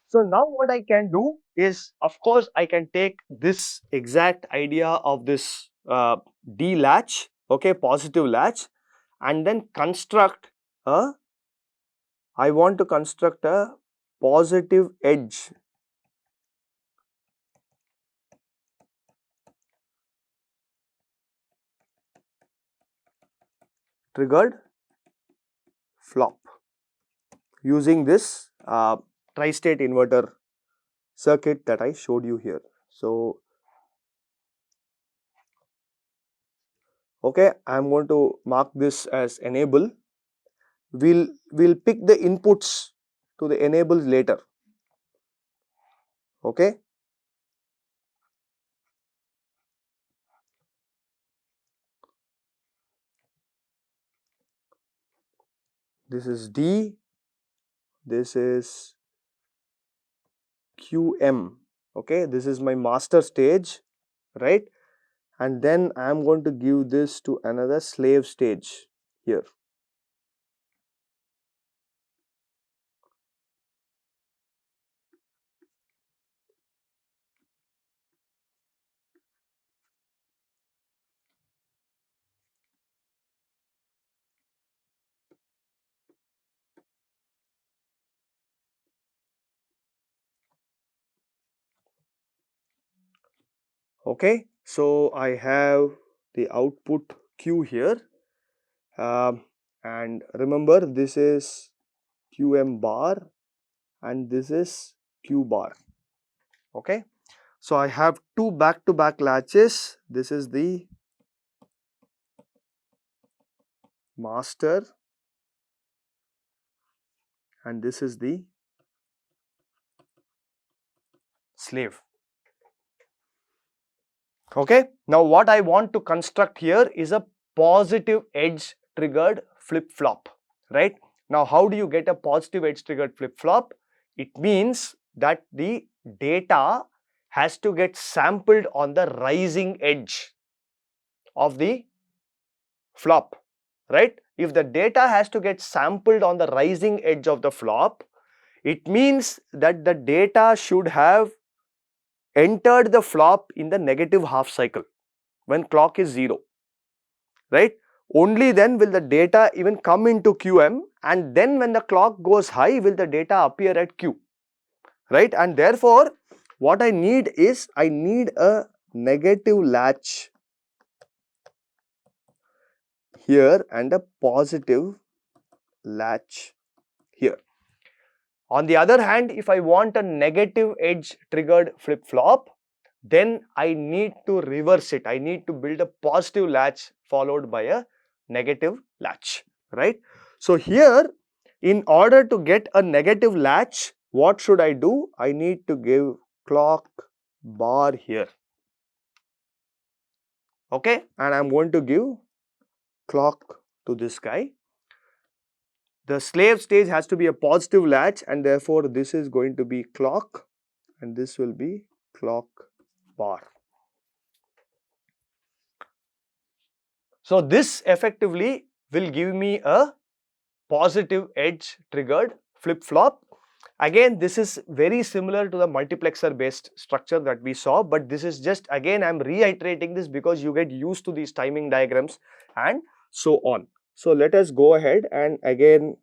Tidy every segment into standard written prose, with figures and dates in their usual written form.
So now what I can do is, of course, I can take this exact idea of this D latch, okay, positive latch, and then construct a, I want to construct a positive edge triggered flop using this tri-state inverter circuit that I showed you here. So, okay, I am going to mark this as enable. We'll pick the inputs to the enables later. Okay. This is D, this is QM. Okay, this is my master stage, right? And then I am going to give this to another slave stage here. Okay, so I have the output Q here, and remember this is QM bar and this is Q bar. Okay, so I have two back-to-back latches. This is the master and this is the slave. Okay, now what I want to construct here is a positive edge triggered flip-flop, right? Now how do you get a positive edge triggered flip-flop? It means that the data has to get sampled on the rising edge of the flop, right? If the data has to get sampled on the rising edge of the flop, it means that the data should have entered the flop in the negative half cycle when clock is 0, right? Only then will the data even come into QM, and then when the clock goes high will the data appear at Q, right? And therefore what I need is I need a negative latch here and a positive latch here. On the other hand, if I want a negative edge triggered flip-flop, then I need to reverse it. I need to build a positive latch followed by a negative latch, right? So here, in order to get a negative latch, what should I do? I need to give clock bar here. Okay, and I'm going to give clock to this guy. The slave stage has to be a positive latch, and therefore this is going to be clock and this will be clock bar. So this effectively will give me a positive edge triggered flip-flop. Again, this is very similar to the multiplexer based structure that we saw, but this is just, again, I am reiterating this because you get used to these timing diagrams and so on. So let us go ahead and again,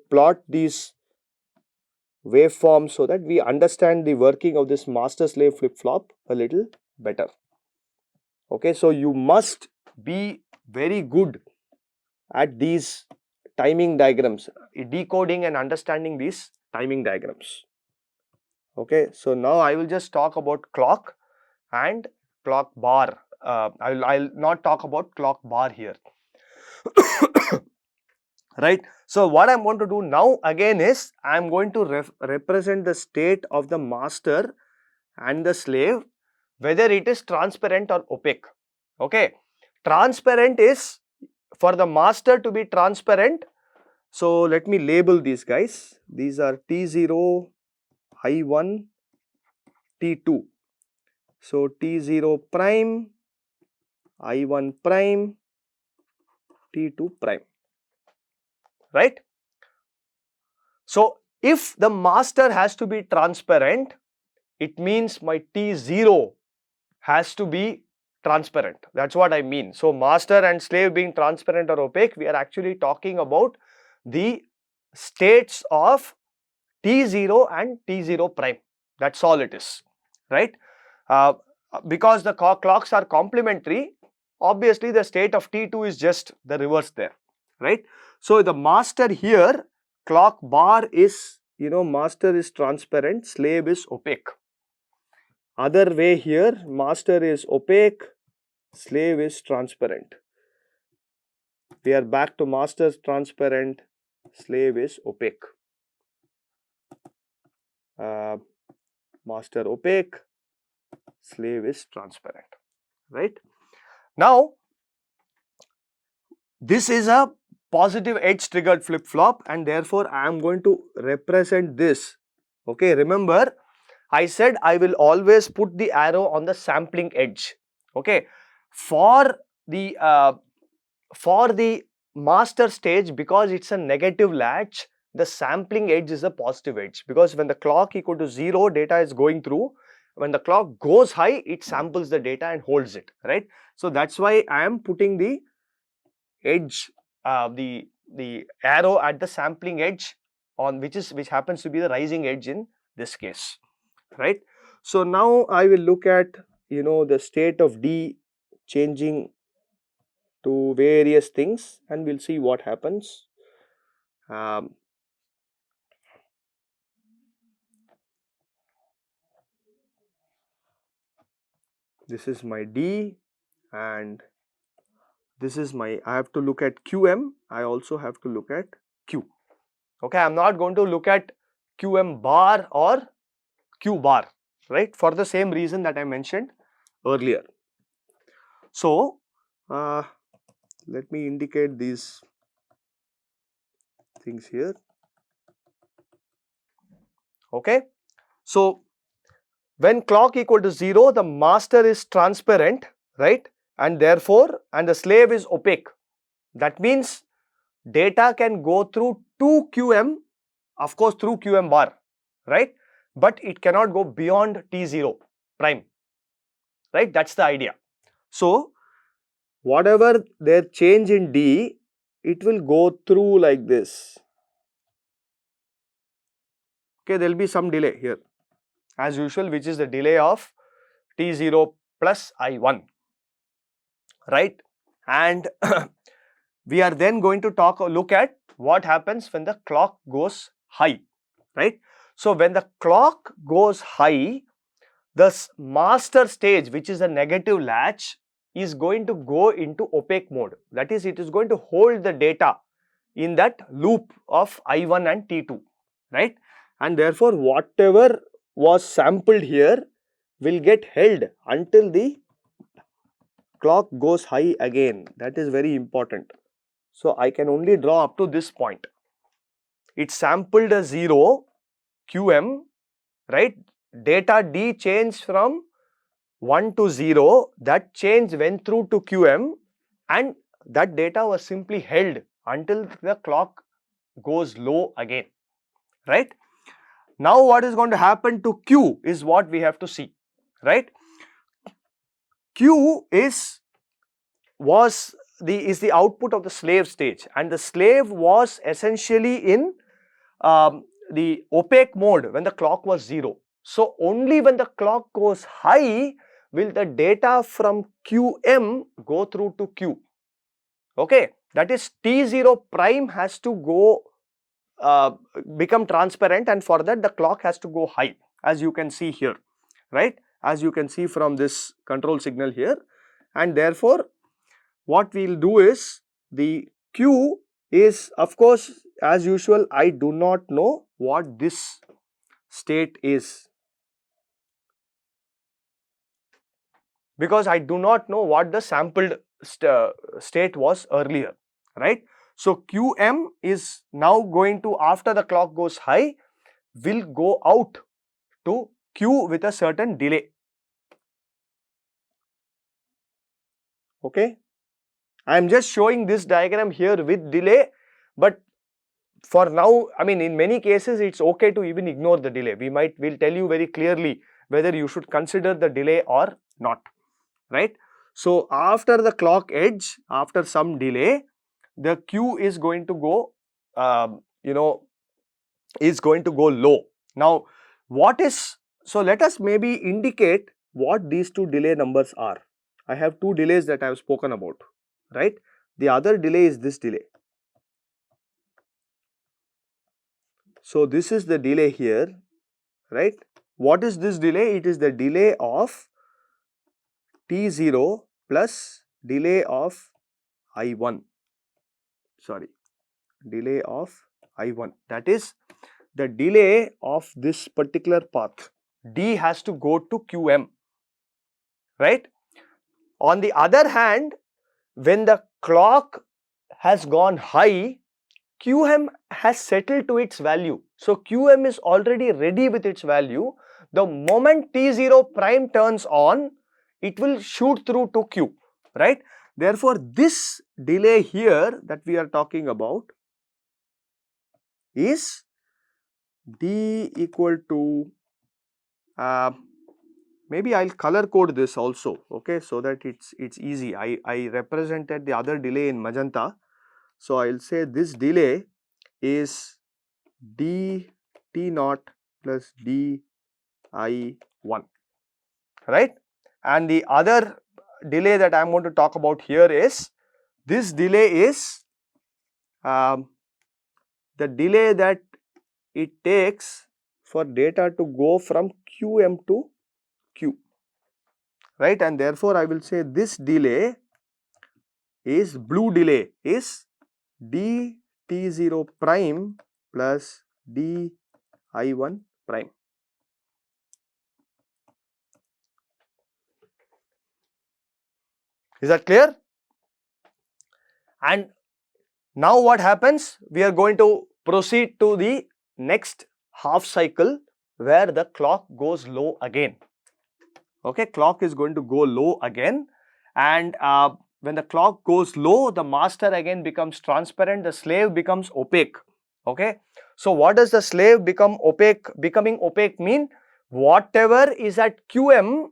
plot these waveforms so that we understand the working of this master slave flip-flop a little better. Okay, so you must be very good at these timing diagrams, decoding and understanding these timing diagrams. Okay, so now I will just talk about clock and clock bar. I'll not talk about clock bar here. Right. So what I'm going to do now again is I'm going to represent the state of the master and the slave, whether it is transparent or opaque. Okay, transparent is for the master to be transparent. So let me label these guys. These are T0, I1, T2. So T0 prime, I1 prime, T2 prime, right? So If the master has to be transparent, it means my T0 has to be transparent. That's what I mean. So master and slave being transparent or opaque, we are actually talking about the states of T0 and T0 prime. That's all it is, right? Because the clocks are complementary, obviously the state of T2 is just the reverse there, right? So the master here, clock bar is, master is transparent, slave is opaque. Other way here, master is opaque, slave is transparent. We are back to master transparent, slave is opaque. Master opaque, slave is transparent, right? Now, this is a positive edge triggered flip flop, and therefore I am going to represent this. Okay, remember I said I will always put the arrow on the sampling edge. Okay, for the master stage, because it's a negative latch, the sampling edge is a positive edge, because when the clock equal to 0, data is going through. When the clock goes high, it samples the data and holds it, right? So that's why I am putting the edge, the arrow at the sampling edge on which happens to be the rising edge in this case, right? So now I will look at the state of D changing to various things, and we'll see what happens. This is my D, and this is my, I have to look at QM, I also have to look at Q. Okay, I am not going to look at QM bar or Q bar, right, for the same reason that I mentioned earlier. So, let me indicate these things here. Okay, so when clock equal to 0, the master is transparent, right, and therefore, and the slave is opaque. That means data can go through 2 QM, of course through QM bar, right, but it cannot go beyond T0 prime, right? That's the idea. So whatever their change in D, it will go through like this. Okay, there will be some delay here as usual, which is the delay of T0 plus I1, right? And we are then going to look at what happens when the clock goes high, right? So when the clock goes high, the master stage, which is a negative latch, is going to go into opaque mode. That is, it is going to hold the data in that loop of I1 and T2, right? And therefore, whatever was sampled here will get held until the clock goes high again. That is very important. So I can only draw up to this point. It sampled a 0 QM, right? Data D changed from 1 to 0. That change went through to QM, and that data was simply held until the clock goes low again, right? Now what is going to happen to Q is what we have to see, right? Q is the output of the slave stage, and the slave was essentially in the opaque mode when the clock was 0. So only when the clock goes high will the data from QM go through to Q. Okay, that is T0 prime has to go become transparent, and for that the clock has to go high, as you can see here, right? As you can see from this control signal here, and therefore what we will do is the Q is, of course, as usual, I do not know what this state is, because I do not know what the sampled state was earlier, right? So QM is now going to, after the clock goes high, will go out to Q with a certain delay. Okay, I am just showing this diagram here with delay, but for now, I mean, in many cases, it's okay to even ignore the delay. We'll tell you very clearly whether you should consider the delay or not, right? So after the clock edge, after some delay, the Q is going to go, is going to go low. Now, so let us maybe indicate what these two delay numbers are. I have two delays that I have spoken about, right? The other delay is this delay. So this is the delay here, right? What is this delay? It is the delay of T0 plus delay of I1, delay of I1. That is the delay of this particular path. D has to go to QM, right? On the other hand, when the clock has gone high, QM has settled to its value. So QM is already ready with its value. The moment T0 prime turns on, it will shoot through to Q, right? Therefore, this delay here that we are talking about is D equal to, maybe I'll color code this also, okay, so that it's easy. I represented the other delay in magenta. So I'll say this delay is D T naught plus D I1, right? And the other delay that I'm going to talk about here is, this delay is the delay that it takes for data to go from QM to Q, right? And therefore, I will say this delay is, blue delay is D T0 prime plus D I1 prime. Is that clear? And now what happens? We are going to proceed to the next half cycle where the clock goes low again. Okay, clock is going to go low again, and when the clock goes low, the master again becomes transparent, the slave becomes opaque. Okay, so what does the slave becoming opaque mean? Whatever is at QM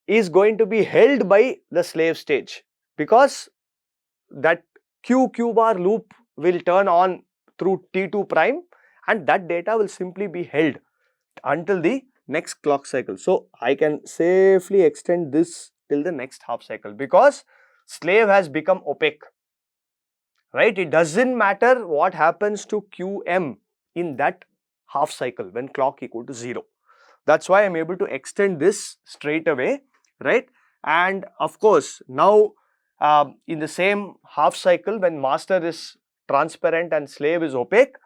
is going to be held by the slave stage, because that Q bar loop will turn on through T2 prime, and that data will simply be held until the next clock cycle. So I can safely extend this till the next half cycle, because slave has become opaque, right? It doesn't matter what happens to QM in that half cycle when clock equal to 0. That's why I'm able to extend this straight away, right? And of course, now in the same half cycle, when master is transparent and slave is opaque,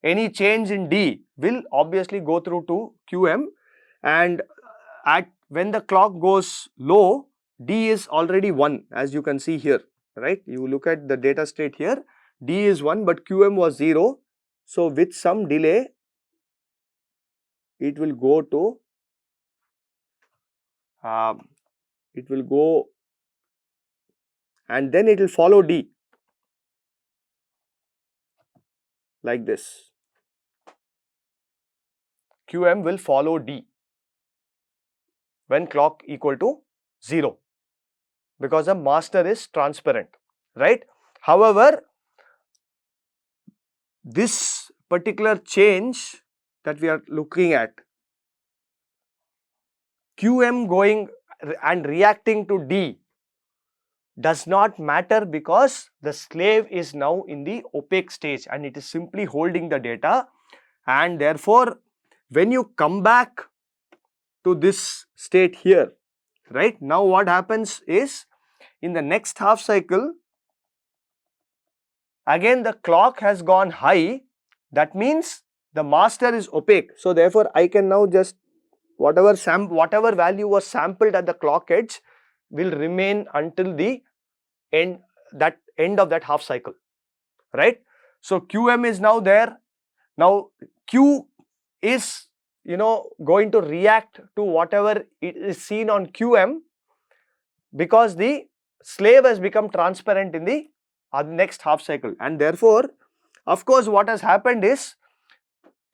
any change in D will obviously go through to QM, and when the clock goes low, D is already 1, as you can see here, right? You look at the data state here, D is 1 but QM was 0. So with some delay, it will go to, and then it will follow D like this. QM will follow D when clock equal to 0, because the master is transparent, right? However, this particular change that we are looking at, QM going and reacting to D, does not matter, because the slave is now in the opaque stage and it is simply holding the data, and therefore when you come back to this state here, right, now what happens is, in the next half cycle, again the clock has gone high. That means the master is opaque. So therefore I can now just, whatever value was sampled at the clock edge will remain until the end of that half cycle, right? So QM is now there. Now Q is going to react to whatever it is seen on QM, because the slave has become transparent in the next half cycle, and therefore Of course, what has happened is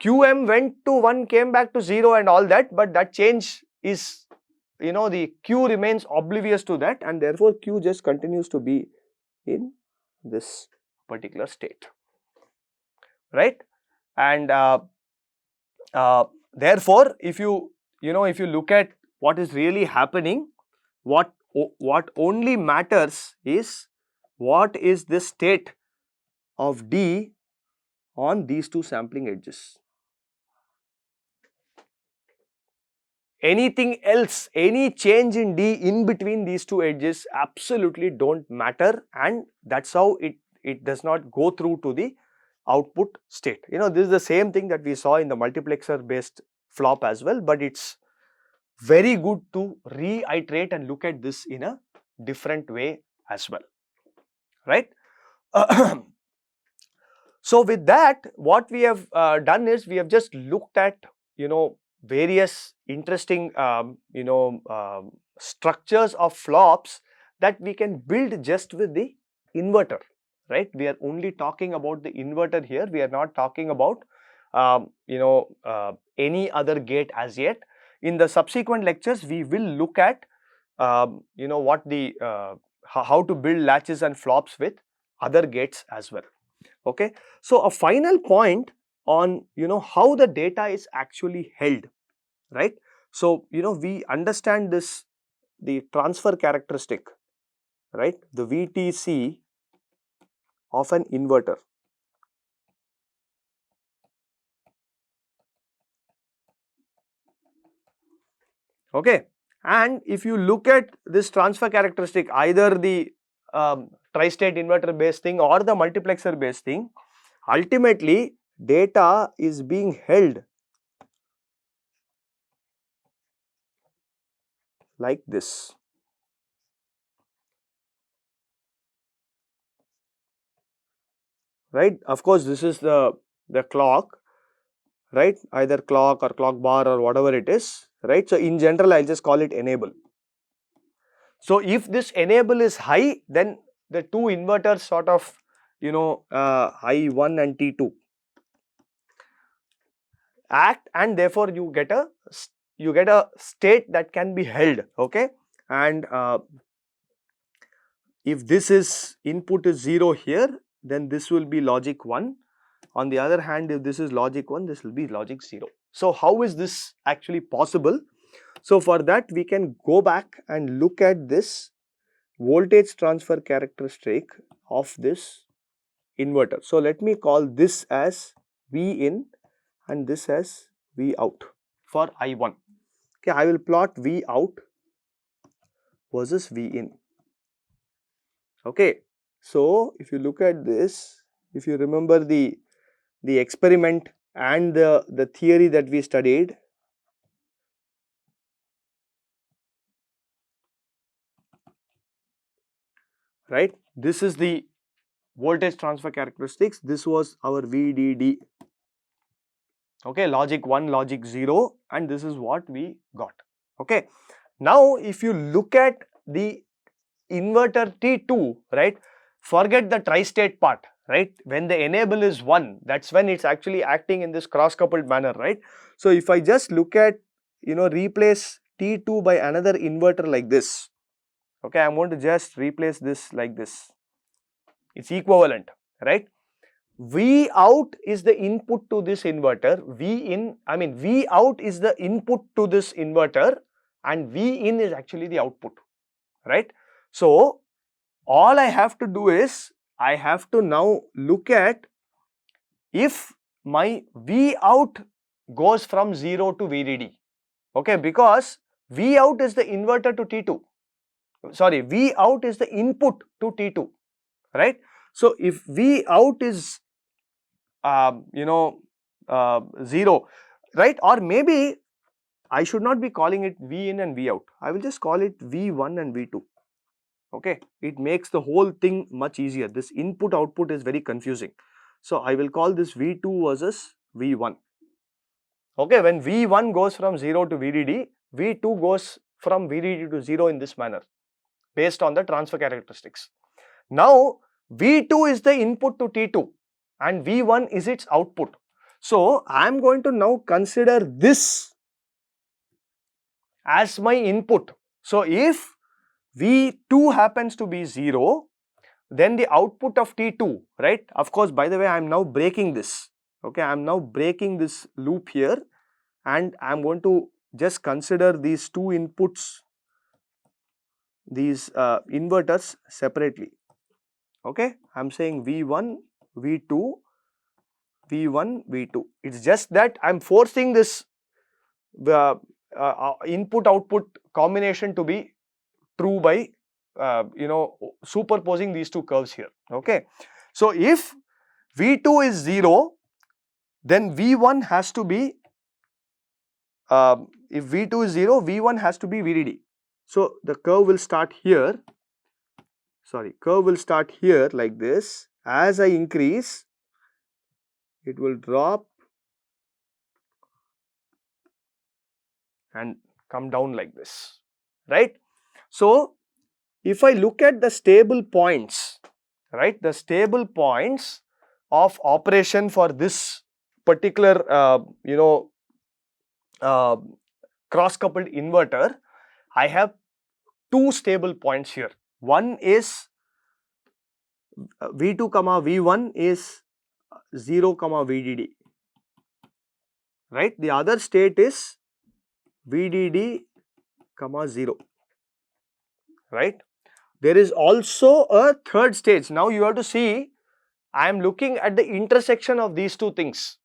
Qm went to 1, came back to 0 and all that, but that change is, the Q remains oblivious to that, and therefore Q just continues to be in this particular state, right? And therefore, if you look at what is really happening, what only matters is what is the state of D on these two sampling edges. Anything else, any change in D in between these two edges absolutely don't matter, and that's how it does not go through to the output state. This is the same thing that we saw in the multiplexer based flop as well, but it's very good to reiterate and look at this in a different way as well, right? So with that, what we have done is we have just looked at various interesting structures of flops that we can build just with the inverter, right? We are only talking about the inverter here. We are not talking about any other gate as yet. In the subsequent lectures, we will look at what the how to build latches and flops with other gates as well. Okay, so a final point on how the data is actually held, right? So we understand this, the transfer characteristic, right, the VTC of an inverter. Okay, and if you look at this transfer characteristic, either the tri-state inverter based thing or the multiplexer based thing, ultimately data is being held like this. Right, of course this is the clock, right, either clock or clock bar or whatever it is, right. So in general I'll just call it enable. So if this enable is high, then the two inverters sort of I1 and T2 act, and therefore you get a state that can be held. Okay, and if this is input is 0 here, then this will be logic 1. On the other hand, if this is logic 1, this will be logic 0. So how is this actually possible? So for that we can go back and look at this voltage transfer characteristic of this inverter. So let me call this as V in and this as V out for I1. Okay, I will plot V out versus V in. Okay, so if you look at this, if you remember the experiment and the theory that we studied, right, this is the voltage transfer characteristics, this was our VDD. Okay, logic 1, logic 0, and this is what we got. Okay, now if you look at the inverter T2, right, forget the tri-state part, right, when the enable is 1, that's when it's actually acting in this cross coupled manner, right. So if I just look at replace T2 by another inverter like this, okay, I'm going to just replace this like this, it's equivalent, right. V out is the input to this inverter, V out is the input to this inverter and V in is actually the output, right. So all I have to do is I have to now look at if my V out goes from 0 to VDD, okay, because V out is the inverter to T2, sorry, V out is the input to T2, right. So if V out is 0, right, or maybe I should not be calling it V in and V out, I will just call it V1 and V2. Okay, it makes the whole thing much easier. This input output is very confusing. So I will call this V2 versus V1. Okay, when V1 goes from 0 to VDD, V2 goes from VDD to 0 in this manner based on the transfer characteristics. Now V2 is the input to T2, and V1 is its output. So I am going to now consider this as my input. So if V2 happens to be 0, then the output of T2, right? Of course, by the way, I am now breaking this. Okay, I am now breaking this loop here, and I am going to just consider these two inputs, these inverters separately. Okay, I am saying V1, V2, V1, V2. It's just that I am forcing this input output combination to be true by superposing these two curves here. Okay, so if V2 is 0, then V1 has to be if V2 is 0, V1 has to be VDD. So the curve will start here. Curve will start here like this. As I increase, it will drop and come down like this, right? So if I look at the stable points, right, the stable points of operation for this particular cross-coupled inverter, I have two stable points here. One is V2 comma V1 is 0 comma VDD, right? The other state is VDD comma 0, right? There is also a third stage. Now you have to see, I am looking at the intersection of these two things,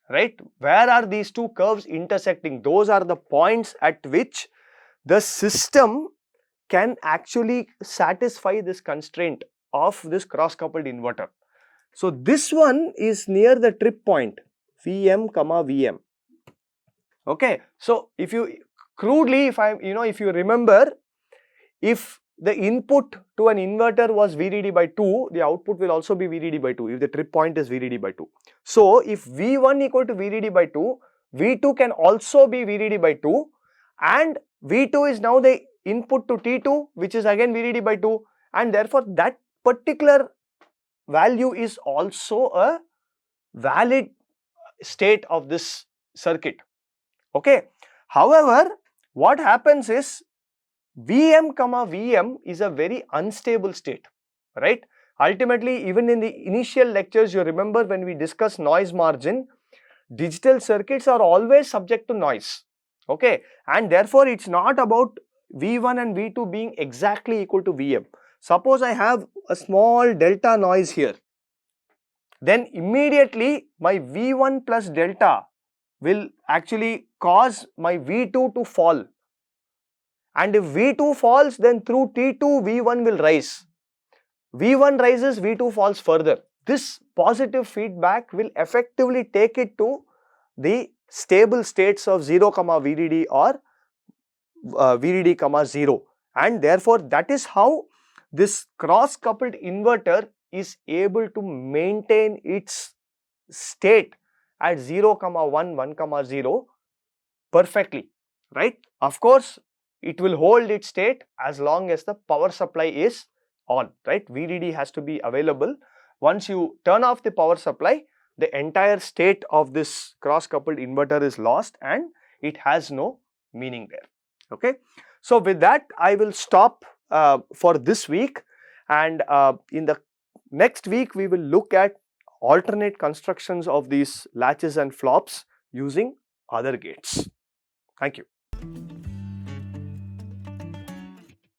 right? Where are these two curves intersecting? Those are the points at which the system can actually satisfy this constraint of this cross-coupled inverter. So this one is near the trip point, Vm comma Vm. Okay, so if you crudely, if you remember, if the input to an inverter was VDD by 2, the output will also be VDD by 2 if the trip point is VDD by 2. So if V1 equal to VDD by 2, V2 can also be VDD by 2, and V2 is now the input to T2, which is again VDD by 2, and therefore that particular value is also a valid state of this circuit. Okay. However, what happens is Vm comma Vm is a very unstable state, right? Ultimately, even in the initial lectures, you remember when we discussed noise margin, digital circuits are always subject to noise, okay? And therefore, it's not about V1 and V2 being exactly equal to Vm. Suppose I have a small delta noise here, then immediately my V1 plus delta will actually cause my V2 to fall. And if V2 falls, then through T2, V1 will rise. V1 rises, V2 falls further. This positive feedback will effectively take it to the stable states of 0 comma VDD or VDD comma 0. And therefore, that is how this cross-coupled inverter is able to maintain its state at 0 comma 1, 1 comma 0 perfectly, right? Of course, it will hold its state as long as the power supply is on, right? VDD has to be available. Once you turn off the power supply, the entire state of this cross-coupled inverter is lost and it has no meaning there. Okay. So with that, I will stop for this week, and in the next week, we will look at alternate constructions of these latches and flops using other gates. Thank you.